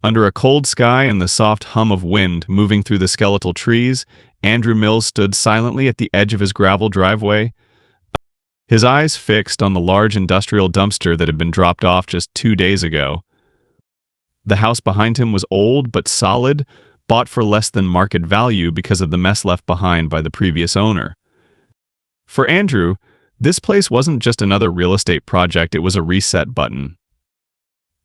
Under a cold sky and the soft hum of wind moving through the skeletal trees, Andrew Mills stood silently at the edge of his gravel driveway, his eyes fixed on the large industrial dumpster that had been dropped off just 2 days ago. The house behind him was old but solid, bought for less than market value because of the mess left behind by the previous owner. For Andrew, this place wasn't just another real estate project, it was a reset button.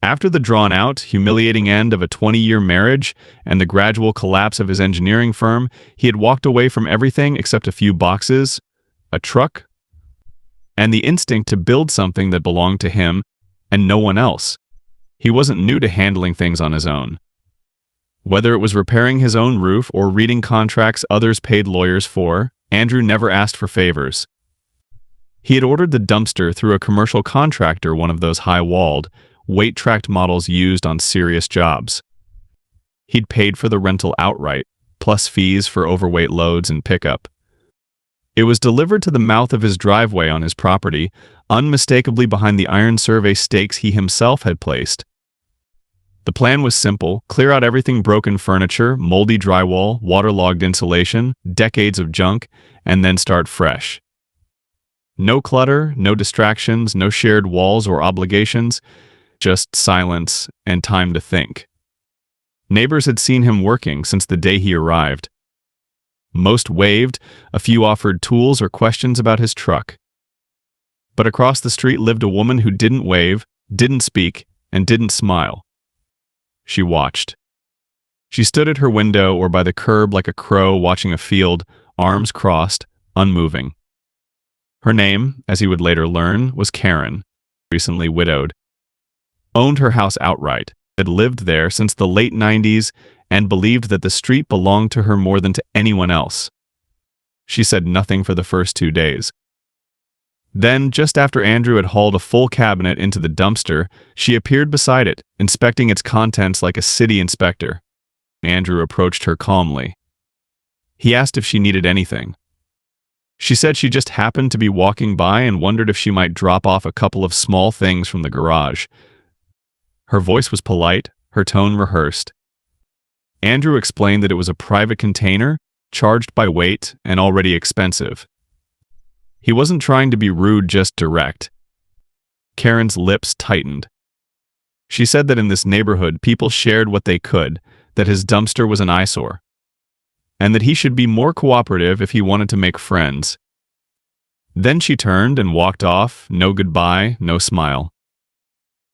After the drawn-out, humiliating end of a 20-year marriage and the gradual collapse of his engineering firm, he had walked away from everything except a few boxes, a truck, and the instinct to build something that belonged to him and no one else. He wasn't new to handling things on his own. Whether it was repairing his own roof or reading contracts others paid lawyers for, Andrew never asked for favors. He had ordered the dumpster through a commercial contractor, one of those high-walled, weight-tracked models used on serious jobs. He'd paid for the rental outright, plus fees for overweight loads and pickup. It was delivered to the mouth of his driveway on his property, unmistakably behind the iron survey stakes he himself had placed. The plan was simple: clear out everything, broken furniture, moldy drywall, waterlogged insulation, decades of junk, and then start fresh. No clutter, no distractions, no shared walls or obligations, just silence and time to think. Neighbors had seen him working since the day he arrived. Most waved, a few offered tools or questions about his truck. But across the street lived a woman who didn't wave, didn't speak, and didn't smile. She watched. She stood at her window or by the curb like a crow watching a field, arms crossed, unmoving. Her name, as he would later learn, was Karen, recently widowed. Owned her house outright, had lived there since the late 90s, and believed that the street belonged to her more than to anyone else. She said nothing for the first 2 days. Then, just after Andrew had hauled a full cabinet into the dumpster, she appeared beside it, inspecting its contents like a city inspector. Andrew approached her calmly. He asked if she needed anything. She said she just happened to be walking by and wondered if she might drop off a couple of small things from the garage. Her voice was polite, her tone rehearsed. Andrew explained that it was a private container, charged by weight, and already expensive. He wasn't trying to be rude, just direct. Karen's lips tightened. She said that in this neighborhood people shared what they could, that his dumpster was an eyesore, and that he should be more cooperative if he wanted to make friends. Then she turned and walked off, no goodbye, no smile.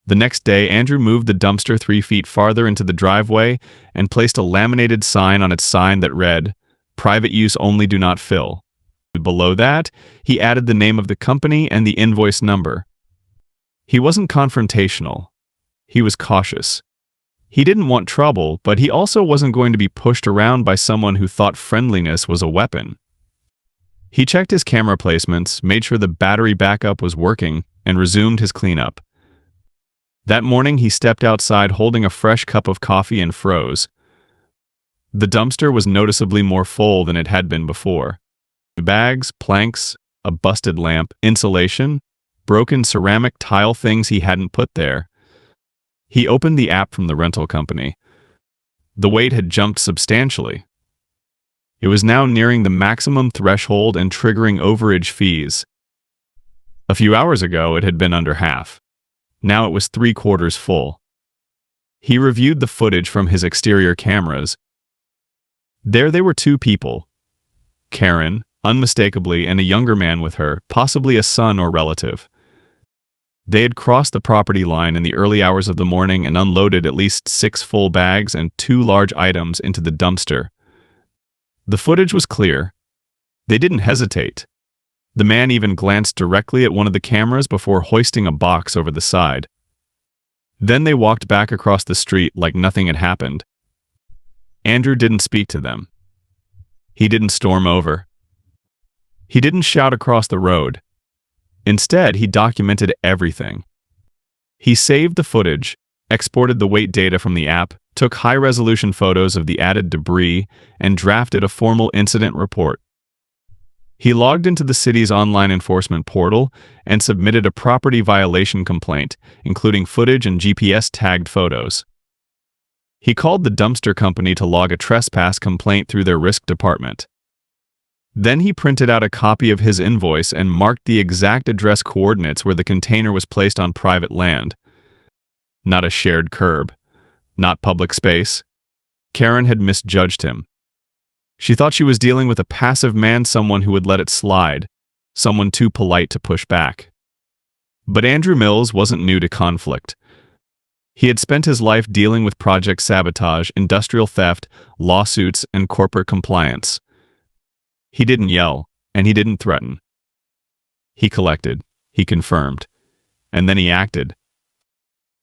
The next day, Andrew moved the dumpster 3 feet farther into the driveway and placed a laminated sign on its sign that read, "Private use only, do not fill." Below that, he added the name of the company and the invoice number. He wasn't confrontational. He was cautious. He didn't want trouble, but he also wasn't going to be pushed around by someone who thought friendliness was a weapon. He checked his camera placements, made sure the battery backup was working, and resumed his cleanup. That morning, he stepped outside holding a fresh cup of coffee and froze. The dumpster was noticeably more full than it had been before. Bags, planks, a busted lamp, insulation, broken ceramic tile, things he hadn't put there. He opened the app from the rental company. The weight had jumped substantially. It was now nearing the maximum threshold and triggering overage fees. A few hours ago, it had been under half. Now it was 3/4 full. He reviewed the footage from his exterior cameras. There they were, 2 people. Karen, unmistakably, and a younger man with her, possibly a son or relative. They had crossed the property line in the early hours of the morning and unloaded at least 6 full bags and 2 large items into the dumpster. The footage was clear. They didn't hesitate. The man even glanced directly at one of the cameras before hoisting a box over the side. Then they walked back across the street like nothing had happened. Andrew didn't speak to them. He didn't storm over. He didn't shout across the road. Instead, he documented everything. He saved the footage, exported the weight data from the app, took high-resolution photos of the added debris, and drafted a formal incident report. He logged into the city's online enforcement portal and submitted a property violation complaint, including footage and GPS-tagged photos. He called the dumpster company to log a trespass complaint through their risk department. Then he printed out a copy of his invoice and marked the exact address coordinates where the container was placed on private land. Not a shared curb. Not public space. Karen had misjudged him. She thought she was dealing with a passive man, someone who would let it slide, someone too polite to push back. But Andrew Mills wasn't new to conflict. He had spent his life dealing with project sabotage, industrial theft, lawsuits, and corporate compliance. He didn't yell, and he didn't threaten. He collected, he confirmed, and then he acted.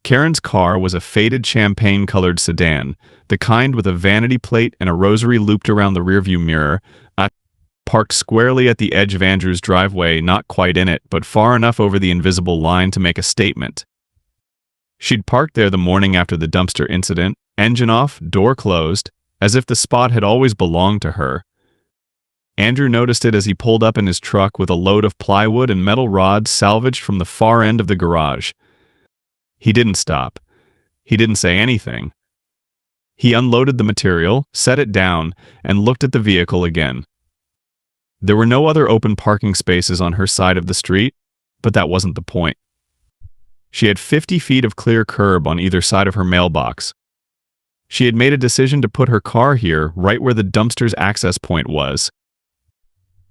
Karen's car was a faded champagne-colored sedan, the kind with a vanity plate and a rosary looped around the rearview mirror, parked squarely at the edge of Andrew's driveway, not quite in it, but far enough over the invisible line to make a statement. She'd parked there the morning after the dumpster incident, engine off, door closed, as if the spot had always belonged to her. Andrew noticed it as he pulled up in his truck with a load of plywood and metal rods salvaged from the far end of the garage. He didn't stop. He didn't say anything. He unloaded the material, set it down, and looked at the vehicle again. There were no other open parking spaces on her side of the street, but that wasn't the point. She had 50 feet of clear curb on either side of her mailbox. She had made a decision to put her car here, right where the dumpster's access point was.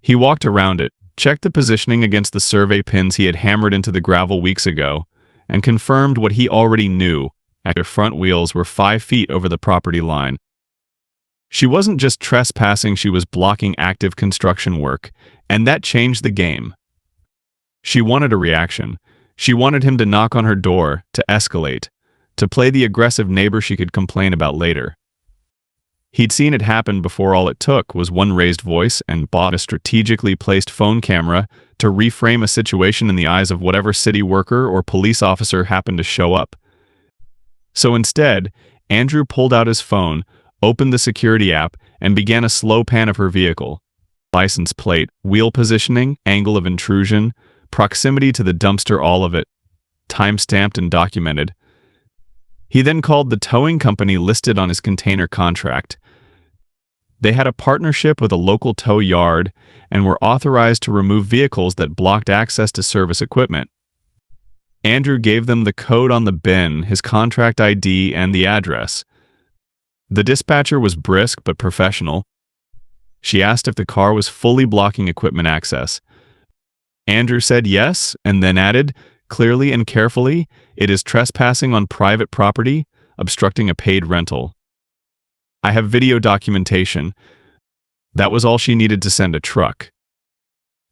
He walked around it, checked the positioning against the survey pins he had hammered into the gravel weeks ago, and confirmed what he already knew. Her front wheels were 5 feet over the property line. She wasn't just trespassing, she was blocking active construction work, and that changed the game. She wanted a reaction. She wanted him to knock on her door, to escalate, to play the aggressive neighbor she could complain about later. He'd seen it happen before. All it took was one raised voice and bought a strategically placed phone camera to reframe a situation in the eyes of whatever city worker or police officer happened to show up. So instead, Andrew pulled out his phone, opened the security app, and began a slow pan of her vehicle. License plate, wheel positioning, angle of intrusion, proximity to the dumpster, all of it, time-stamped and documented. He then called the towing company listed on his container contract. They had a partnership with a local tow yard and were authorized to remove vehicles that blocked access to service equipment. Andrew gave them the code on the bin, his contract ID, and the address. The dispatcher was brisk but professional. She asked if the car was fully blocking equipment access. Andrew said yes, and then added, clearly and carefully, "It is trespassing on private property, obstructing a paid rental. I have video documentation." That was all she needed to send a truck.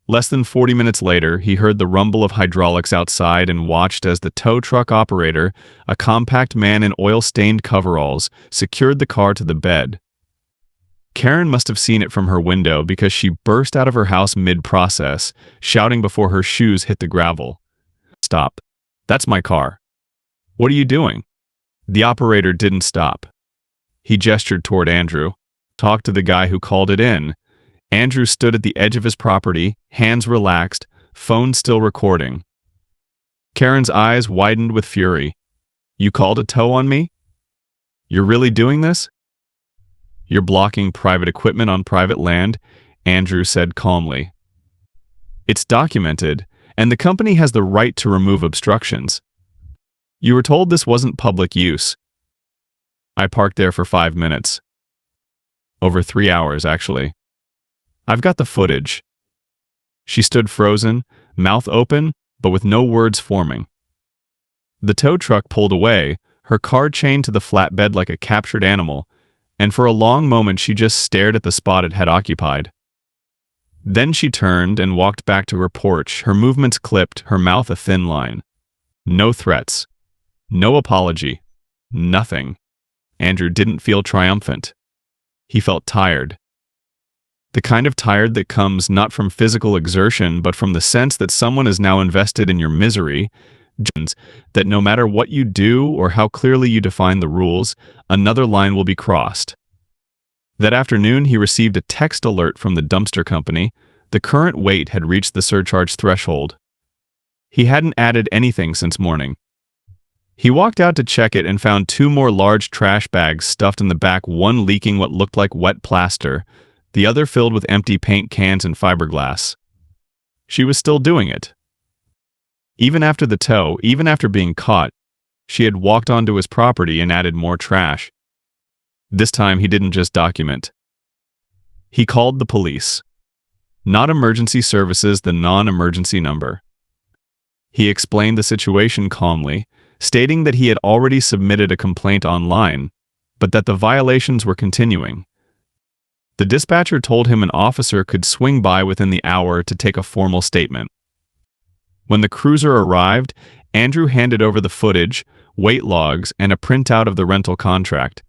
Less than 40 minutes later, he heard the rumble of hydraulics outside and watched as the tow truck operator, a compact man in oil-stained coveralls, secured the car to the bed. Karen must have seen it from her window because she burst out of her house mid-process, shouting before her shoes hit the gravel. "Stop. That's my car." "What are you doing?" The operator didn't stop. He gestured toward Andrew. "Talk to the guy who called it in." Andrew stood at the edge of his property, hands relaxed, phone still recording. Karen's eyes widened with fury. "You called a tow on me? You're really doing this?" "You're blocking private equipment on private land," Andrew said calmly. "It's documented, and the company has the right to remove obstructions. You were told this wasn't public use." "I parked there for 5 minutes. Over 3 hours, actually. I've got the footage." She stood frozen, mouth open, but with no words forming. The tow truck pulled away, her car chained to the flatbed like a captured animal, and for a long moment she just stared at the spot it had occupied. Then she turned and walked back to her porch, her movements clipped, her mouth a thin line. No threats. No apology. Nothing. Andrew didn't feel triumphant. He felt tired. The kind of tired that comes not from physical exertion, but from the sense that someone is now invested in your misery, that no matter what you do or how clearly you define the rules, another line will be crossed. That afternoon, he received a text alert from the dumpster company. The current weight had reached the surcharge threshold. He hadn't added anything since morning. He walked out to check it and found two more large trash bags stuffed in the back, one leaking what looked like wet plaster, the other filled with empty paint cans and fiberglass. She was still doing it. Even after the tow, even after being caught, she had walked onto his property and added more trash. This time he didn't just document. He called the police. Not emergency services, the non-emergency number. He explained the situation calmly, stating that he had already submitted a complaint online, but that the violations were continuing. The dispatcher told him an officer could swing by within the hour to take a formal statement. When the cruiser arrived, Andrew handed over the footage, weight logs, and a printout of the rental contract.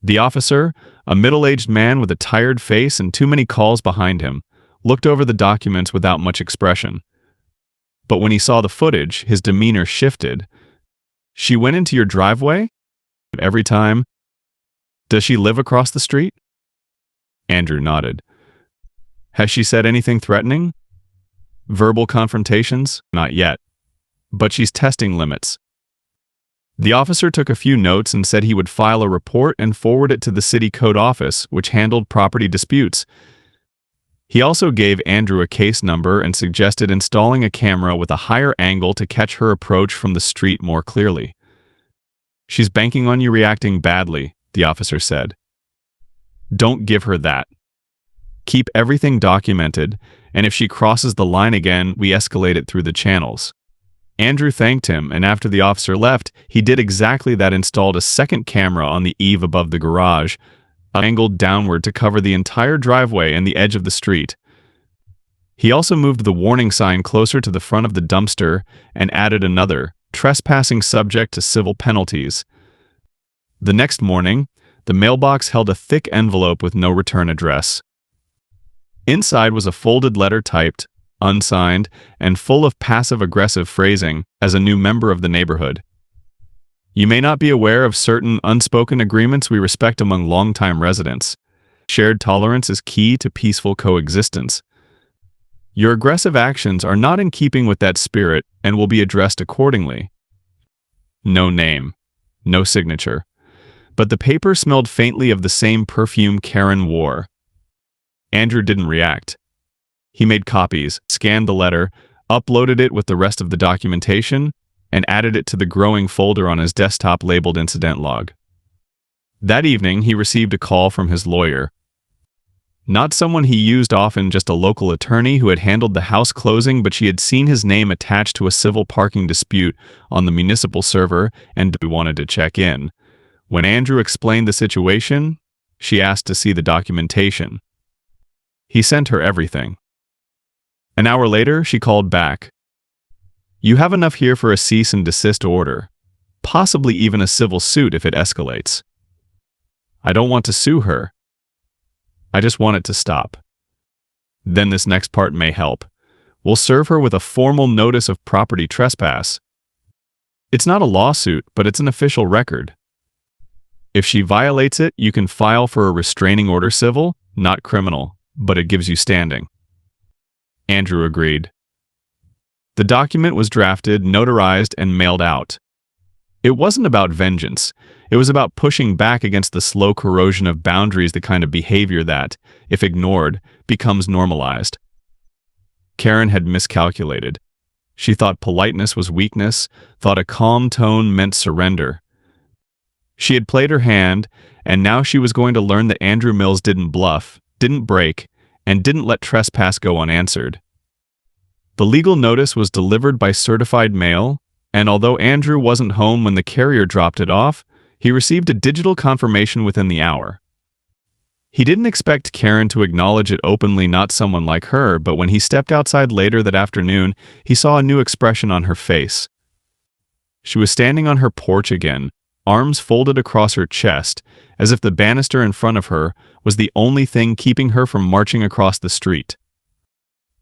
The officer, a middle-aged man with a tired face and too many calls behind him, looked over the documents without much expression. But when he saw the footage, his demeanor shifted. "She went into your driveway? Every time? Does she live across the street?" Andrew nodded. "Has she said anything threatening? Verbal confrontations? Not yet. But she's testing limits." The officer took a few notes and said he would file a report and forward it to the city code office, which handled property disputes. He also gave Andrew a case number and suggested installing a camera with a higher angle to catch her approach from the street more clearly. "She's banking on you reacting badly," the officer said. "Don't give her that. Keep everything documented, and if she crosses the line again, we escalate it through the channels." Andrew thanked him, and after the officer left, he did exactly that, installed a second camera on the eave above the garage, angled downward to cover the entire driveway and the edge of the street. He also moved the warning sign closer to the front of the dumpster and added another, trespassing subject to civil penalties. The next morning, the mailbox held a thick envelope with no return address. Inside was a folded letter typed, unsigned, and full of passive-aggressive phrasing as a new member of the neighborhood. "You may not be aware of certain unspoken agreements we respect among longtime residents. Shared tolerance is key to peaceful coexistence. Your aggressive actions are not in keeping with that spirit and will be addressed accordingly." No name, no signature, but the paper smelled faintly of the same perfume Karen wore. Andrew didn't react. He made copies, scanned the letter, uploaded it with the rest of the documentation, and added it to the growing folder on his desktop labeled Incident Log. That evening, he received a call from his lawyer. Not someone he used often, just a local attorney who had handled the house closing, but she had seen his name attached to a civil parking dispute on the municipal server and wanted to check in. When Andrew explained the situation, she asked to see the documentation. He sent her everything. An hour later, she called back. "You have enough here for a cease and desist order, possibly even a civil suit if it escalates." "I don't want to sue her. I just want it to stop." "Then this next part may help. We'll serve her with a formal notice of property trespass. It's not a lawsuit, but it's an official record. If she violates it, you can file for a restraining order, civil, not criminal, but it gives you standing." Andrew agreed. The document was drafted, notarized, and mailed out. It wasn't about vengeance. It was about pushing back against the slow corrosion of boundaries, the kind of behavior that, if ignored, becomes normalized. Karen had miscalculated. She thought politeness was weakness, thought a calm tone meant surrender. She had played her hand, and now she was going to learn that Andrew Mills didn't bluff, didn't break, and didn't let trespass go unanswered. The legal notice was delivered by certified mail, and although Andrew wasn't home when the carrier dropped it off, he received a digital confirmation within the hour. He didn't expect Karen to acknowledge it openly, not someone like her, but when he stepped outside later that afternoon, he saw a new expression on her face. She was standing on her porch again, arms folded across her chest, as if the banister in front of her was the only thing keeping her from marching across the street.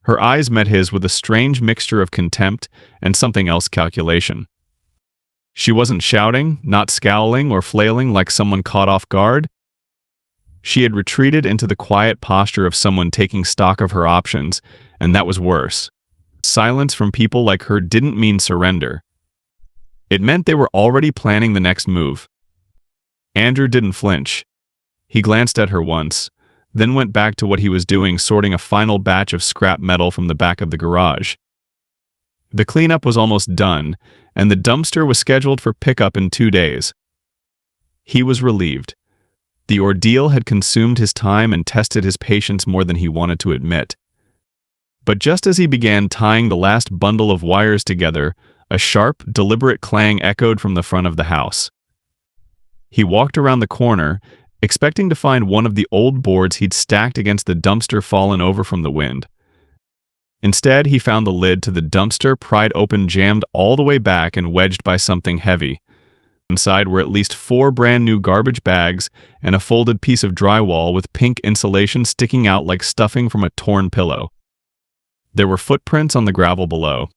Her eyes met his with a strange mixture of contempt and something else, calculation. She wasn't shouting, not scowling or flailing like someone caught off guard. She had retreated into the quiet posture of someone taking stock of her options, and that was worse. Silence from people like her didn't mean surrender. It meant they were already planning the next move. Andrew didn't flinch. He glanced at her once, then went back to what he was doing, sorting a final batch of scrap metal from the back of the garage. The cleanup was almost done, and the dumpster was scheduled for pickup in 2 days. He was relieved. The ordeal had consumed his time and tested his patience more than he wanted to admit. But just as he began tying the last bundle of wires together, a sharp, deliberate clang echoed from the front of the house. He walked around the corner, expecting to find one of the old boards he'd stacked against the dumpster fallen over from the wind. Instead, he found the lid to the dumpster pried open, jammed all the way back and wedged by something heavy. Inside were at least 4 brand-new garbage bags and a folded piece of drywall with pink insulation sticking out like stuffing from a torn pillow. There were footprints on the gravel below.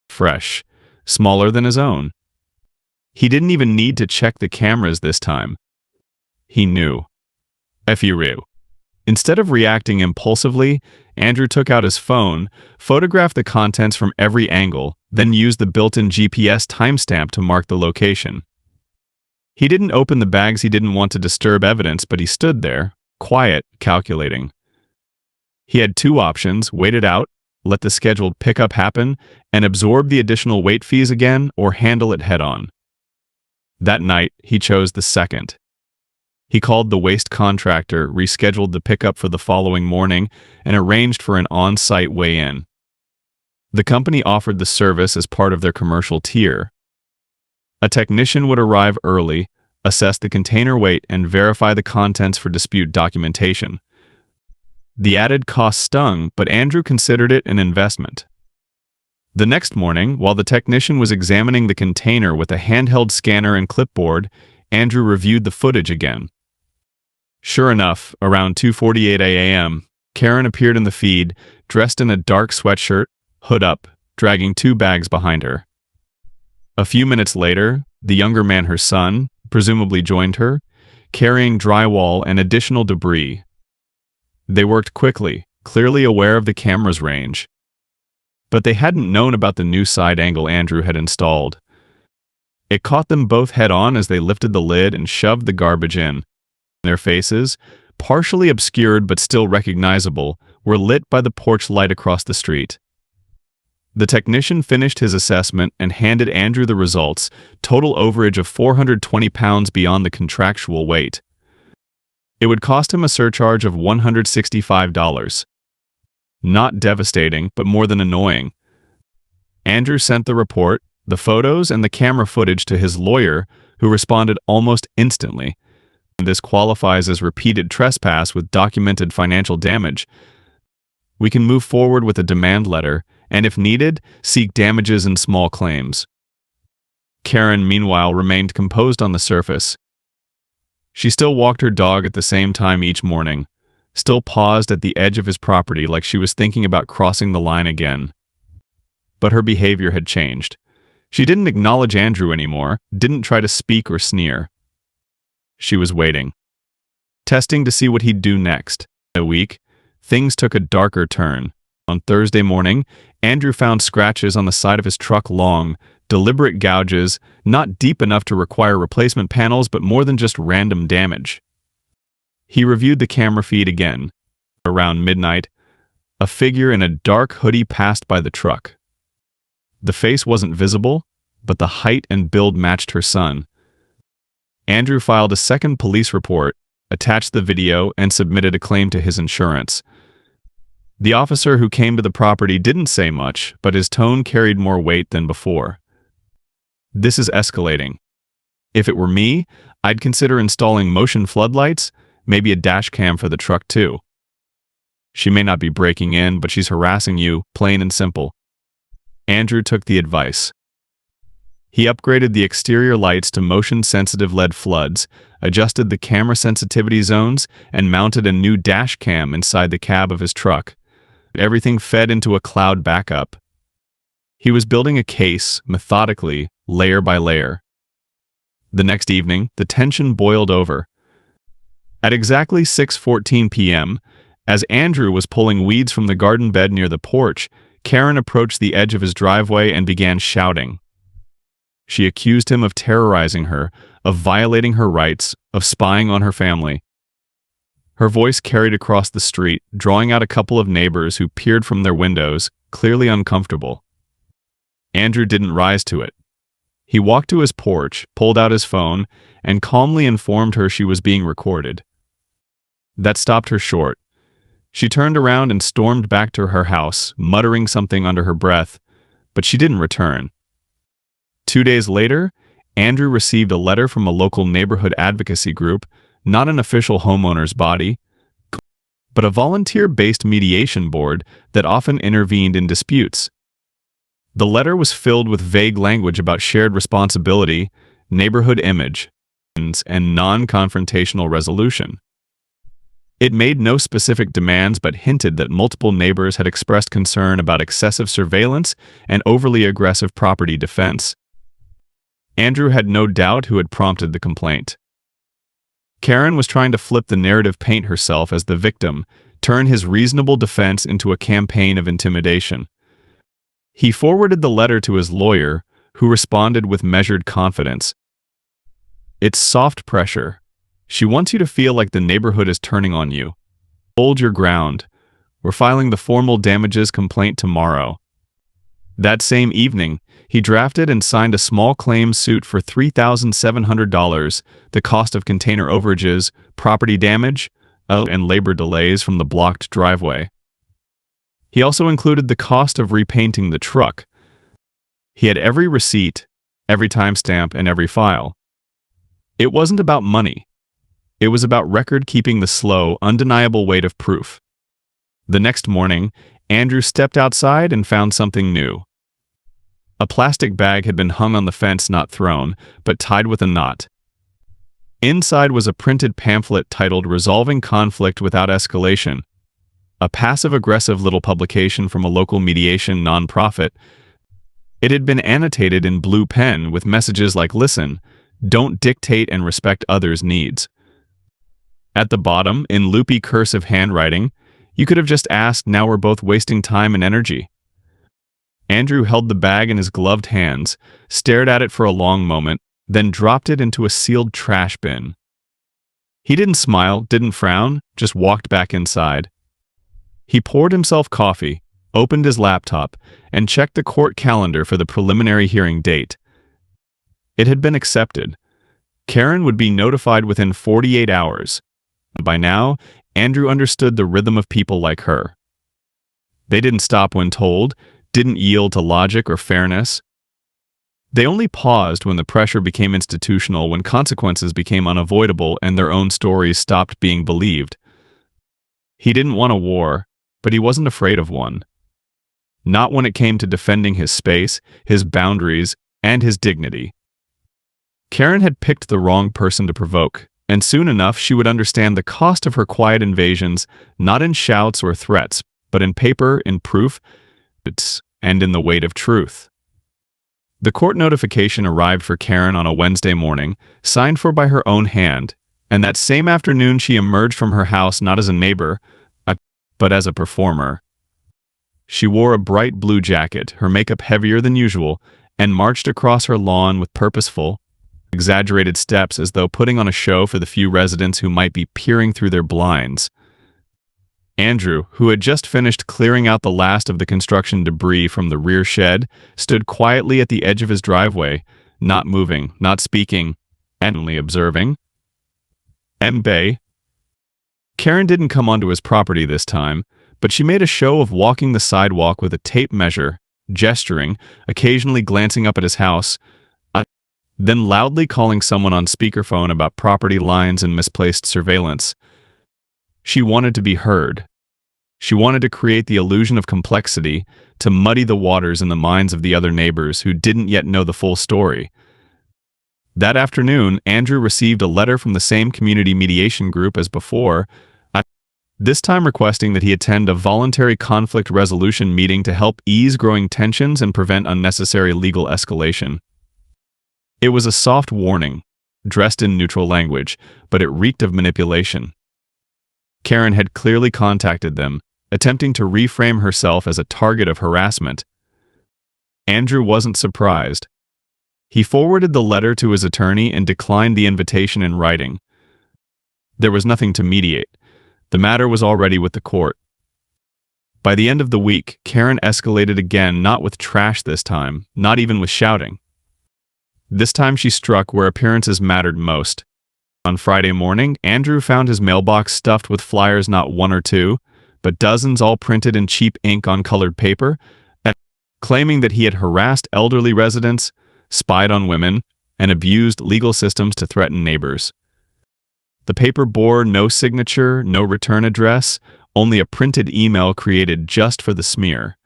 Fresh, smaller than his own. He didn't even need to check the cameras this time. He knew. F-U-R-U. Instead of reacting impulsively, Andrew took out his phone, photographed the contents from every angle, then used the built-in GPS timestamp to mark the location. He didn't open the bags. He didn't want to disturb evidence, but he stood there, quiet, calculating. He had 2 options: wait it out, let the scheduled pickup happen, and absorb the additional weight fees again, or handle it head-on. That night, he chose the second. He called the waste contractor, rescheduled the pickup for the following morning, and arranged for an on-site weigh-in. The company offered the service as part of their commercial tier. A technician would arrive early, assess the container weight, and verify the contents for dispute documentation. The added cost stung, but Andrew considered it an investment. The next morning, while the technician was examining the container with a handheld scanner and clipboard, Andrew reviewed the footage again. Sure enough, around 2:48 a.m., Karen appeared in the feed, dressed in a dark sweatshirt, hood up, dragging 2 bags behind her. A few minutes later, the younger man, her son, presumably joined her, carrying drywall and additional debris. They worked quickly, clearly aware of the camera's range. But they hadn't known about the new side angle Andrew had installed. It caught them both head-on as they lifted the lid and shoved the garbage in. Their faces, partially obscured but still recognizable, were lit by the porch light across the street. The technician finished his assessment and handed Andrew the results: total overage of 420 pounds beyond the contractual weight. It would cost him a surcharge of $165. Not devastating, but more than annoying. Andrew sent the report, the photos, and the camera footage to his lawyer, who responded almost instantly. This qualifies as repeated trespass with documented financial damage. We can move forward with a demand letter, and if needed, seek damages and small claims. Karen, meanwhile, remained composed on the surface. She still walked her dog at the same time each morning, still paused at the edge of his property like she was thinking about crossing the line again. But her behavior had changed. She didn't acknowledge Andrew anymore, didn't try to speak or sneer. She was waiting, testing to see what he'd do next. In a week, things took a darker turn. On Thursday morning, Andrew found scratches on the side of his truck, long, deliberate gouges, not deep enough to require replacement panels, but more than just random damage. He reviewed the camera feed again. Around midnight, a figure in a dark hoodie passed by the truck. The face wasn't visible, but the height and build matched her son. Andrew filed a second police report, attached the video, and submitted a claim to his insurance. The officer who came to the property didn't say much, but his tone carried more weight than before. This is escalating. If it were me, I'd consider installing motion floodlights, maybe a dash cam for the truck too. She may not be breaking in, but she's harassing you, plain and simple. Andrew took the advice. He upgraded the exterior lights to motion-sensitive LED floods, adjusted the camera sensitivity zones, and mounted a new dash cam inside the cab of his truck. Everything fed into a cloud backup. He was building a case, methodically, layer by layer. The next evening, the tension boiled over. At exactly 6:14 p.m., as Andrew was pulling weeds from the garden bed near the porch, Karen approached the edge of his driveway and began shouting. She accused him of terrorizing her, of violating her rights, of spying on her family. Her voice carried across the street, drawing out a couple of neighbors who peered from their windows, clearly uncomfortable. Andrew didn't rise to it. He walked to his porch, pulled out his phone, and calmly informed her she was being recorded. That stopped her short. She turned around and stormed back to her house, muttering something under her breath, but she didn't return. 2 days later, Andrew received a letter from a local neighborhood advocacy group, not an official homeowner's body, but a volunteer-based mediation board that often intervened in disputes. The letter was filled with vague language about shared responsibility, neighborhood image, and non-confrontational resolution. It made no specific demands but hinted that multiple neighbors had expressed concern about excessive surveillance and overly aggressive property defense. Andrew had no doubt who had prompted the complaint. Karen was trying to flip the narrative, paint herself as the victim, turn his reasonable defense into a campaign of intimidation. He forwarded the letter to his lawyer, who responded with measured confidence. "It's soft pressure. She wants you to feel like the neighborhood is turning on you. Hold your ground. We're filing the formal damages complaint tomorrow." That same evening, he drafted and signed a small claims suit for $3,700, the cost of container overages, property damage, and labor delays from the blocked driveway. He also included the cost of repainting the truck. He had every receipt, every timestamp, and every file. It wasn't about money. It was about record-keeping, the slow, undeniable weight of proof. The next morning, Andrew stepped outside and found something new. A plastic bag had been hung on the fence, not thrown, but tied with a knot. Inside was a printed pamphlet titled "Resolving Conflict Without Escalation," a passive-aggressive little publication from a local mediation nonprofit. It had been annotated in blue pen with messages like, "Listen, don't dictate and respect others' needs." At the bottom, in loopy cursive handwriting, you could have just asked, "Now we're both wasting time and energy." Andrew held the bag in his gloved hands, stared at it for a long moment, then dropped it into a sealed trash bin. He didn't smile, didn't frown, just walked back inside. He poured himself coffee, opened his laptop, and checked the court calendar for the preliminary hearing date. It had been accepted. Karen would be notified within 48 hours. By now, Andrew understood the rhythm of people like her. They didn't stop when told, didn't yield to logic or fairness. They only paused when the pressure became institutional, when consequences became unavoidable and their own stories stopped being believed. He didn't want a war, but he wasn't afraid of one. Not when it came to defending his space, his boundaries, and his dignity. Karen had picked the wrong person to provoke, and soon enough she would understand the cost of her quiet invasions, not in shouts or threats, but in paper, in proof, and in the weight of truth. The court notification arrived for Karen on a Wednesday morning, signed for by her own hand, and that same afternoon she emerged from her house not as a neighbor, but as a performer. She wore a bright blue jacket, her makeup heavier than usual, and marched across her lawn with purposeful, exaggerated steps, as though putting on a show for the few residents who might be peering through their blinds. Andrew, who had just finished clearing out the last of the construction debris from the rear shed, stood quietly at the edge of his driveway, not moving, not speaking, and only observing. Bay. Karen didn't come onto his property this time, but she made a show of walking the sidewalk with a tape measure, gesturing, occasionally glancing up at his house, then loudly calling someone on speakerphone about property lines and misplaced surveillance. She wanted to be heard. She wanted to create the illusion of complexity, to muddy the waters in the minds of the other neighbors who didn't yet know the full story. That afternoon, Andrew received a letter from the same community mediation group as before, this time requesting that he attend a voluntary conflict resolution meeting to help ease growing tensions and prevent unnecessary legal escalation. It was a soft warning, dressed in neutral language, but it reeked of manipulation. Karen had clearly contacted them, attempting to reframe herself as a target of harassment. Andrew wasn't surprised. He forwarded the letter to his attorney and declined the invitation in writing. There was nothing to mediate. The matter was already with the court. By the end of the week, Karen escalated again, not with trash this time, not even with shouting. This time she struck where appearances mattered most. On Friday morning, Andrew found his mailbox stuffed with flyers, not one or two, but dozens, all printed in cheap ink on colored paper, claiming that he had harassed elderly residents, spied on women, and abused legal systems to threaten neighbors. The paper bore no signature, no return address, only a printed email created just for the smear.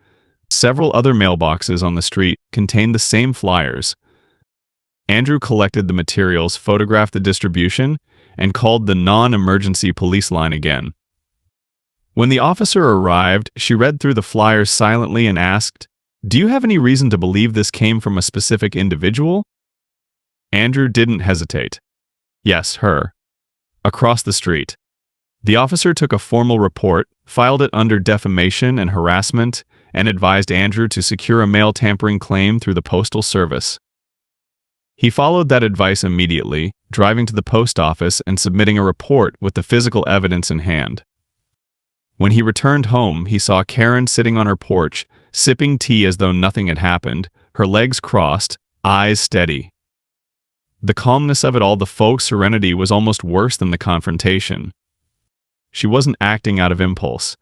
Several other mailboxes on the street contained the same flyers. Andrew collected the materials, photographed the distribution, and called the non-emergency police line again. When the officer arrived, she read through the flyers silently and asked, "Do you have any reason to believe this came from a specific individual?" Andrew didn't hesitate. Yes, her. Across the street. The officer took a formal report, filed it under defamation and harassment, and advised Andrew to secure a mail tampering claim through the Postal Service. He followed that advice immediately, driving to the post office and submitting a report with the physical evidence in hand. When he returned home, he saw Karen sitting on her porch, sipping tea as though nothing had happened, her legs crossed, eyes steady. The calmness of it all, the folks' serenity, was almost worse than the confrontation. She wasn't acting out of impulse.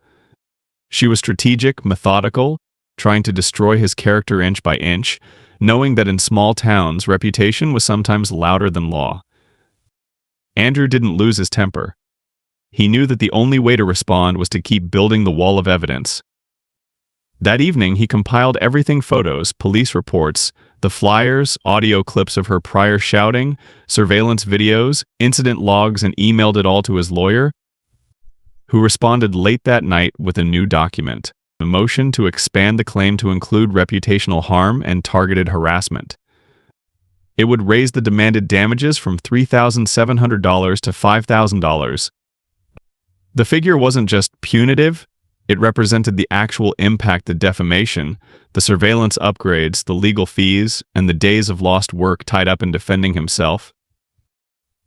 She was strategic, methodical, trying to destroy his character inch by inch, knowing that in small towns, reputation was sometimes louder than law. Andrew didn't lose his temper. He knew that the only way to respond was to keep building the wall of evidence. That evening, he compiled everything: photos, police reports, the flyers, audio clips of her prior shouting, surveillance videos, incident logs, and emailed it all to his lawyer, who responded late that night with a new document, a motion to expand the claim to include reputational harm and targeted harassment. It would raise the demanded damages from $3,700 to $5,000. The figure wasn't just punitive, it represented the actual impact: the defamation, the surveillance upgrades, the legal fees, and the days of lost work tied up in defending himself.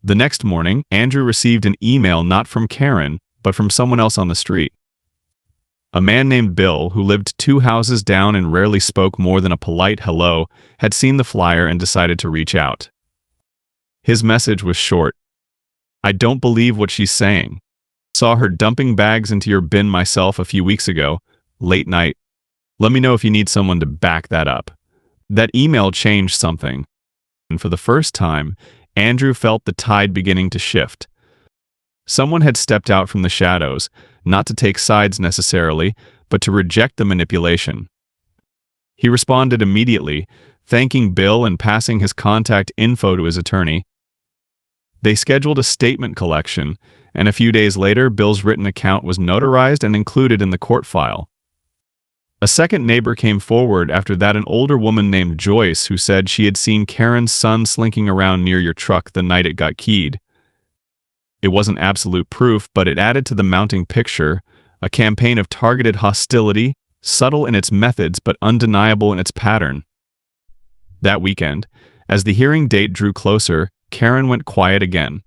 The next morning, Andrew received an email not from Karen, but from someone else on the street. A man named Bill, who lived 2 houses down and rarely spoke more than a polite hello, had seen the flyer and decided to reach out. His message was short. "I don't believe what she's saying. Saw her dumping bags into your bin myself a few weeks ago, late night. Let me know if you need someone to back that up." That email changed something. And for the first time, Andrew felt the tide beginning to shift. Someone had stepped out from the shadows, not to take sides necessarily, but to reject the manipulation. He responded immediately, thanking Bill and passing his contact info to his attorney. They scheduled a statement collection, and a few days later, Bill's written account was notarized and included in the court file. A second neighbor came forward after that, an older woman named Joyce, who said she had seen Karen's son slinking around near your truck the night it got keyed. It wasn't absolute proof, but it added to the mounting picture, a campaign of targeted hostility, subtle in its methods but undeniable in its pattern. That weekend, as the hearing date drew closer, Karen went quiet again.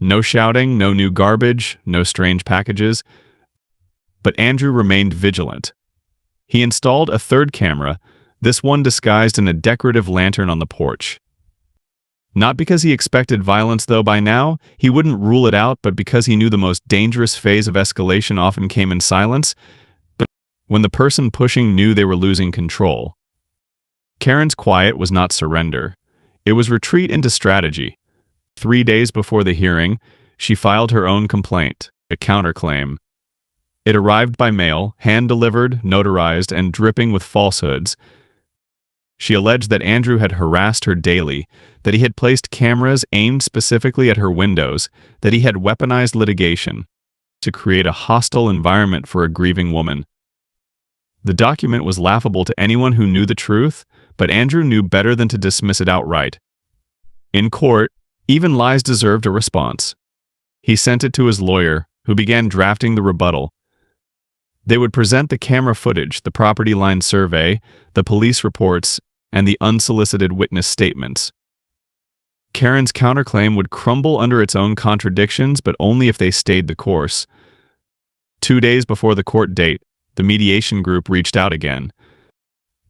No shouting, no new garbage, no strange packages. But Andrew remained vigilant. He installed a third camera, this one disguised in a decorative lantern on the porch. Not because he expected violence, though by now he wouldn't rule it out, but because he knew the most dangerous phase of escalation often came in silence, but when the person pushing knew they were losing control. Karen's quiet was not surrender. It was retreat into strategy. 3 days before the hearing, she filed her own complaint, a counterclaim. It arrived by mail, hand-delivered, notarized, and dripping with falsehoods. She alleged that Andrew had harassed her daily, that he had placed cameras aimed specifically at her windows, that he had weaponized litigation to create a hostile environment for a grieving woman. The document was laughable to anyone who knew the truth, but Andrew knew better than to dismiss it outright. In court, even lies deserved a response. He sent it to his lawyer, who began drafting the rebuttal. They would present the camera footage, the property line survey, the police reports, and the unsolicited witness statements. Karen's counterclaim would crumble under its own contradictions, but only if they stayed the course. 2 days before the court date, the mediation group reached out again.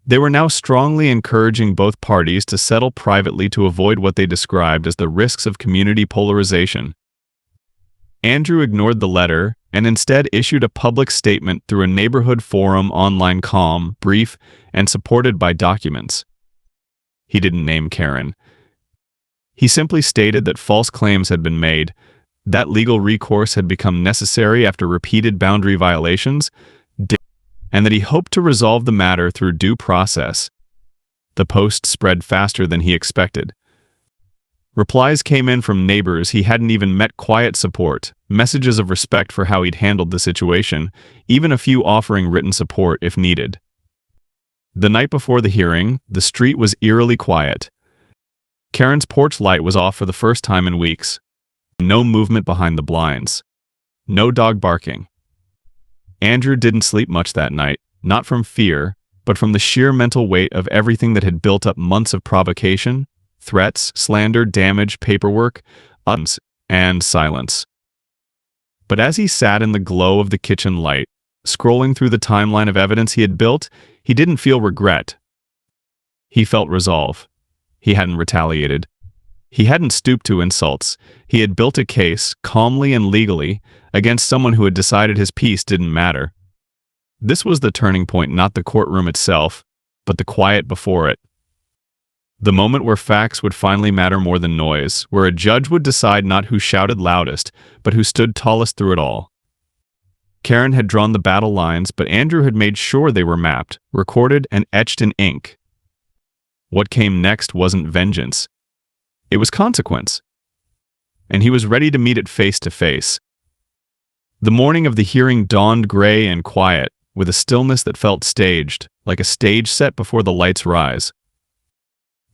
They were now strongly encouraging both parties to settle privately to avoid what they described as the risks of community polarization. Andrew ignored the letter and instead issued a public statement through a neighborhood forum online, calm, brief, and supported by documents. He didn't name Karen. He simply stated that false claims had been made, that legal recourse had become necessary after repeated boundary violations, and that he hoped to resolve the matter through due process. The post spread faster than he expected. Replies came in from neighbors he hadn't even met, quiet support, messages of respect for how he'd handled the situation, even a few offering written support if needed. The night before the hearing, the street was eerily quiet. Karen's porch light was off for the first time in weeks. No movement behind the blinds. No dog barking. Andrew didn't sleep much that night, not from fear, but from the sheer mental weight of everything that had built up: months of provocation, threats, slander, damage, paperwork, and silence. But as he sat in the glow of the kitchen light, scrolling through the timeline of evidence he had built, he didn't feel regret. He felt resolve. He hadn't retaliated. He hadn't stooped to insults. He had built a case, calmly and legally, against someone who had decided his peace didn't matter. This was the turning point, not the courtroom itself, but the quiet before it. The moment where facts would finally matter more than noise, where a judge would decide not who shouted loudest, but who stood tallest through it all. Karen had drawn the battle lines, but Andrew had made sure they were mapped, recorded, and etched in ink. What came next wasn't vengeance. It was consequence. And he was ready to meet it face to face. The morning of the hearing dawned gray and quiet, with a stillness that felt staged, like a stage set before the lights rise.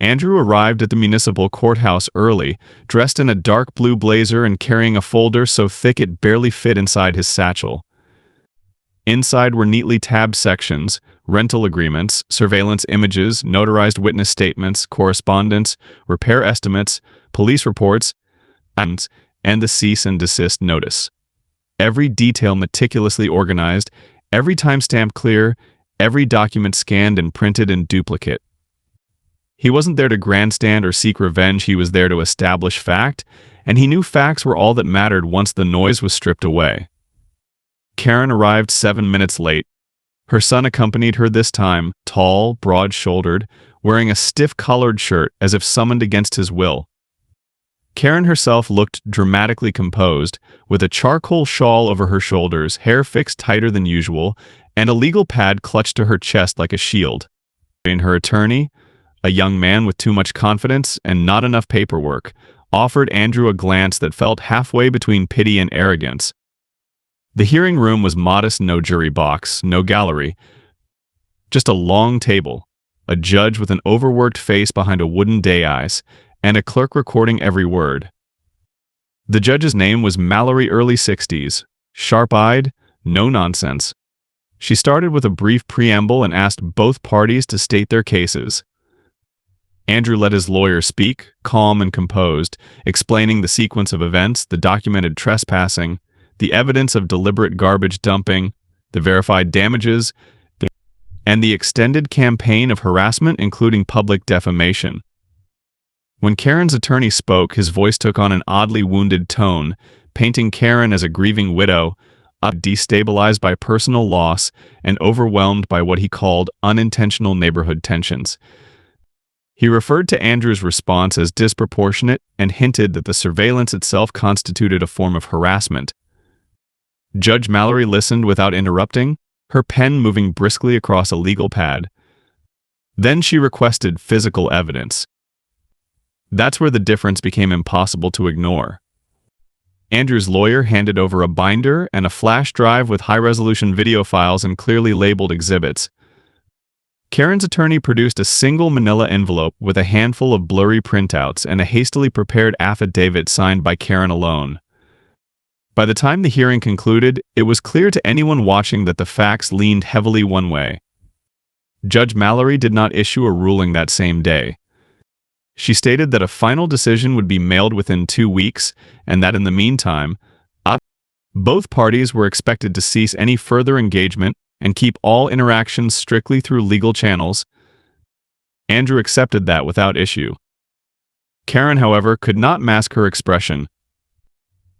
Andrew arrived at the municipal courthouse early, dressed in a dark blue blazer and carrying a folder so thick it barely fit inside his satchel. Inside were neatly tabbed sections: rental agreements, surveillance images, notarized witness statements, correspondence, repair estimates, police reports, and the cease and desist notice. Every detail meticulously organized, every timestamp clear, every document scanned and printed in duplicate. He wasn't there to grandstand or seek revenge, he was there to establish fact, and he knew facts were all that mattered once the noise was stripped away. Karen arrived 7 minutes late. Her son accompanied her this time, tall, broad-shouldered, wearing a stiff collared shirt as if summoned against his will. Karen herself looked dramatically composed, with a charcoal shawl over her shoulders, hair fixed tighter than usual, and a legal pad clutched to her chest like a shield. And her attorney, a young man with too much confidence and not enough paperwork, offered Andrew a glance that felt halfway between pity and arrogance. The hearing room was modest, no jury box, no gallery. Just a long table, a judge with an overworked face behind a wooden dais, and a clerk recording every word. The judge's name was Mallory, early 60s, sharp-eyed, no nonsense. She started with a brief preamble and asked both parties to state their cases. Andrew let his lawyer speak, calm and composed, explaining the sequence of events, the documented trespassing, the evidence of deliberate garbage dumping, the verified damages, and the extended campaign of harassment, including public defamation. When Karen's attorney spoke, his voice took on an oddly wounded tone, painting Karen as a grieving widow, destabilized by personal loss and overwhelmed by what he called unintentional neighborhood tensions. He referred to Andrew's response as disproportionate and hinted that the surveillance itself constituted a form of harassment. Judge Mallory listened without interrupting, her pen moving briskly across a legal pad. Then she requested physical evidence. That's where the difference became impossible to ignore. Andrew's lawyer handed over a binder and a flash drive with high-resolution video files and clearly labeled exhibits. Karen's attorney produced a single manila envelope with a handful of blurry printouts and a hastily prepared affidavit signed by Karen alone. By the time the hearing concluded, it was clear to anyone watching that the facts leaned heavily one way. Judge Mallory did not issue a ruling that same day. She stated that a final decision would be mailed within 2 weeks, and that in the meantime, both parties were expected to cease any further engagement and keep all interactions strictly through legal channels. Andrew accepted that without issue. Karen, however, could not mask her expression.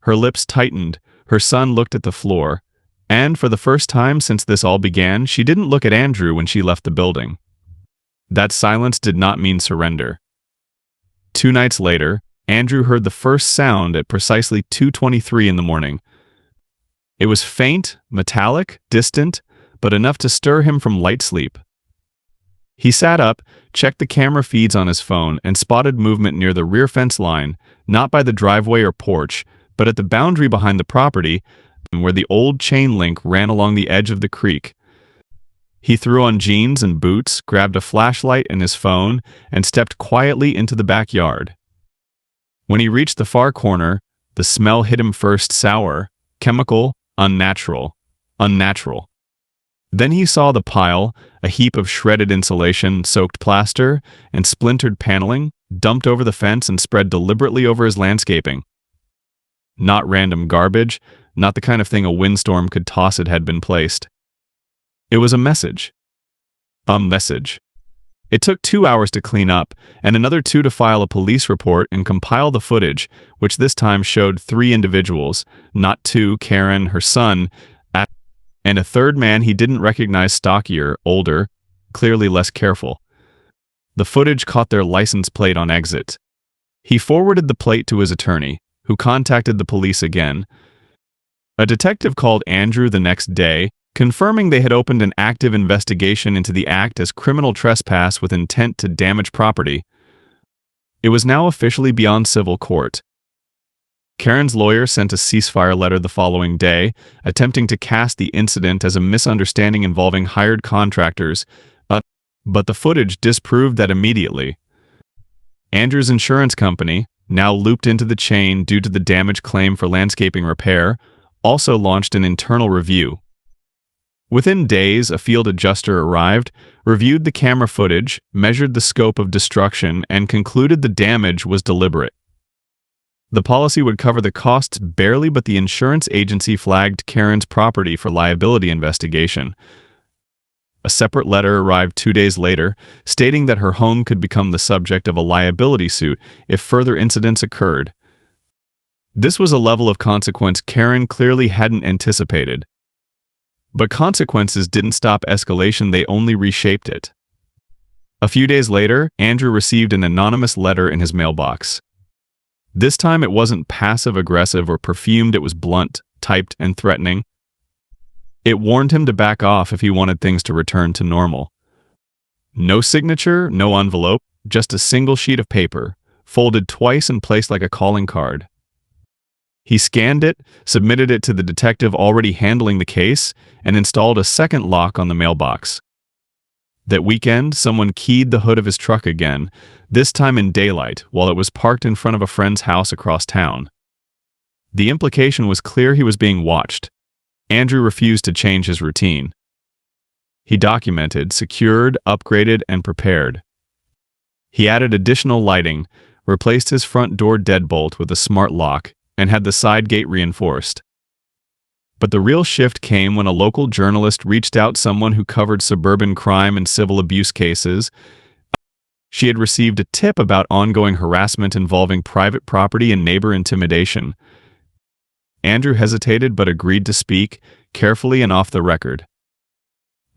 Her lips tightened, her son looked at the floor, and for the first time since this all began, she didn't look at Andrew when she left the building. That silence did not mean surrender. 2 nights later, Andrew heard the first sound at precisely 2:23 in the morning. It was faint, metallic, distant, but enough to stir him from light sleep. He sat up, checked the camera feeds on his phone, and spotted movement near the rear fence line, not by the driveway or porch, but at the boundary behind the property, where the old chain link ran along the edge of the creek. He threw on jeans and boots, grabbed a flashlight and his phone, and stepped quietly into the backyard. When he reached the far corner, the smell hit him first sour, chemical, unnatural. Then he saw the pile, a heap of shredded insulation, soaked plaster, and splintered paneling, dumped over the fence and spread deliberately over his landscaping. Not random garbage, not the kind of thing a windstorm could toss it had been placed. It was a message. A message. It took 2 hours to clean up, and another 2 to file a police report and compile the footage, which this time showed 3 individuals, not 2, Karen, her son, and a third man he didn't recognize, stockier, older, clearly less careful. The footage caught their license plate on exit. He forwarded the plate to his attorney, who contacted the police again. A detective called Andrew the next day, confirming they had opened an active investigation into the act as criminal trespass with intent to damage property. It was now officially beyond civil court. Karen's lawyer sent a ceasefire letter the following day, attempting to cast the incident as a misunderstanding involving hired contractors, but the footage disproved that immediately. Andrew's insurance company, now looped into the chain due to the damage claim for landscaping repair, also launched an internal review. Within days, a field adjuster arrived, reviewed the camera footage, measured the scope of destruction, and concluded the damage was deliberate. The policy would cover the costs barely, but the insurance agency flagged Karen's property for liability investigation. A separate letter arrived 2 days later, stating that her home could become the subject of a liability suit if further incidents occurred. This was a level of consequence Karen clearly hadn't anticipated. But consequences didn't stop escalation, they only reshaped it. A few days later, Andrew received an anonymous letter in his mailbox. This time it wasn't passive-aggressive or perfumed, it was blunt, typed, and threatening. It warned him to back off if he wanted things to return to normal. No signature, no envelope, just a single sheet of paper, folded twice and placed like a calling card. He scanned it, submitted it to the detective already handling the case, and installed a second lock on the mailbox. That weekend, someone keyed the hood of his truck again, this time in daylight, while it was parked in front of a friend's house across town. The implication was clear: he was being watched. Andrew refused to change his routine. He documented, secured, upgraded, and prepared. He added additional lighting, replaced his front door deadbolt with a smart lock, and had the side gate reinforced. But the real shift came when a local journalist reached out, someone who covered suburban crime and civil abuse cases. She had received a tip about ongoing harassment involving private property and neighbor intimidation. Andrew hesitated but agreed to speak, carefully and off the record.